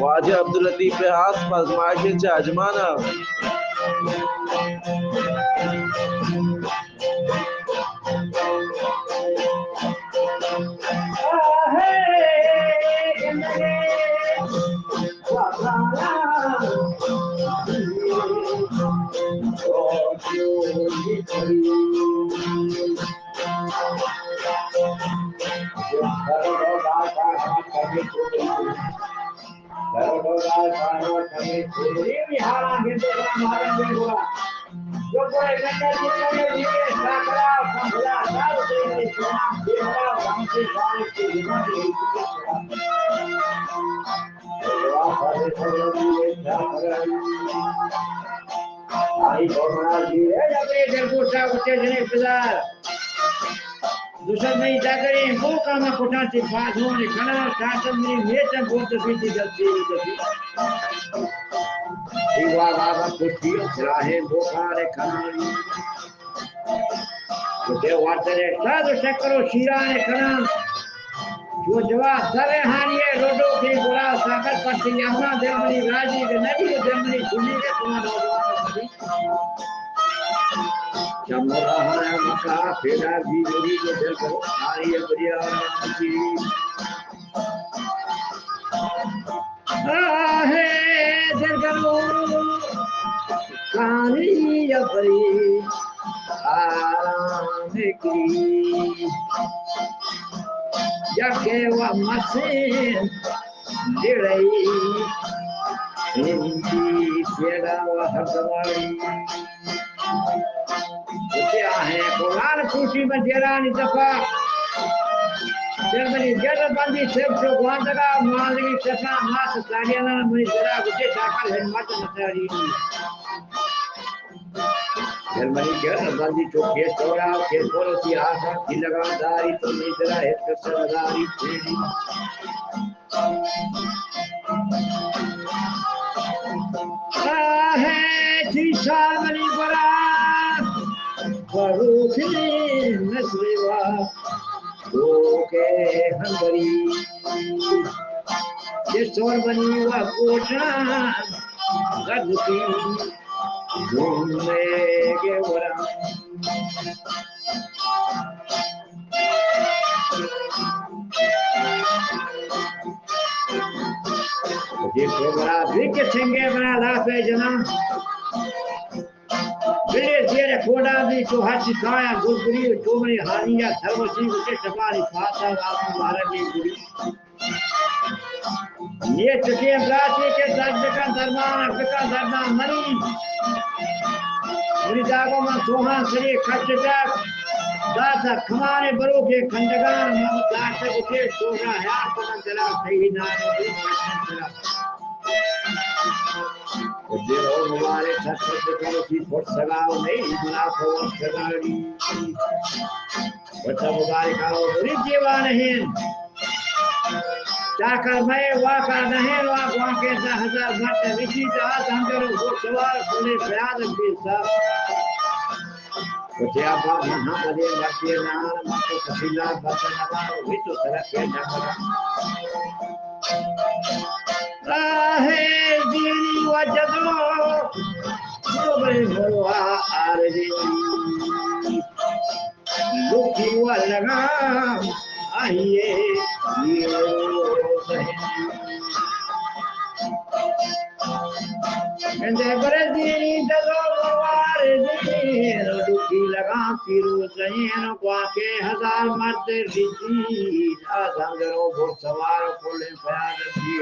वाजे अब्दुल लतीफ पे हाथ आजमाइश से आजमाना दूसरा नहीं जाकरे वो काम कोटा से बात हो रे खाना शासन में नेता बहुत बीती जल्दी दीवा बाबा कुछ राहे वो खाने खाना तो देवातरे साधु शक्करो शीरा ने खाना जो जवाब सरे हानिए रोडो के बुरा सागर पर से यमुना देवनी राजी के नदी के देवनी सुनी के तुम्हारा चमरा है मका फेरा भी मेरी के दिल को सारी बढ़िया की आहे दिल करो कहानी या बड़ी आराम की या के वा मसीन दिलई हिंदी फेरा वा हरदवाई क्या है कुरान खुशी में जेरानी दफा जर्मनी जर्मन बंदी सब जो गुआंतरा मालगी सफा मास सारियाना मुझे जरा गुटे साकल है मत मतारी जर्मनी जर्मन बंदी जो के तोड़ा के बोलो की आशा की लगातारी तो नहीं जरा है कसरदारी तेरी है जीशा मनी बड़ा बरूखी नस्लेवा ओके हंगरी ये सोर बनी हुआ कोटा गदती घूमने के वरा ये प्रोग्राम भी के संगे बना लाफे जना बिले जेरे कोड़ा भी तो हाथी काया गुगरी चोमरी हानिया सर्वसी के टपारी फाता आपको मारे में गुरी ये चुके राशि के दर्द का दरबार मरी मुरी जागो में सोहा सरी खच तक दादा खमारे बरो के खंडगान हम दास के सोगा है आपको चला सही ना चला देव मुबारक सत्संग करो की फुट सगाओ नहीं बुला को सगाड़ी बच्चा मुबारक आओ बुरी जीवन है चाकर मैं वाका नहीं वाका के 10,000 मत विची जा संगरो वो सवाल बोले प्याद के सब कुछ आप महा बजे मतिए ना मत कसिला बचन ना भी तो तरह के ना आहे दीनी वजदो सोबे भरवा आरजी दुखी वालगा आइए ये कंदे बरदीनी दलो वारे दीन दुखी लगा फिरू सैन क्वाके 1000 मर्द रीति आ संगरो घुड़सवार कोले प्याद की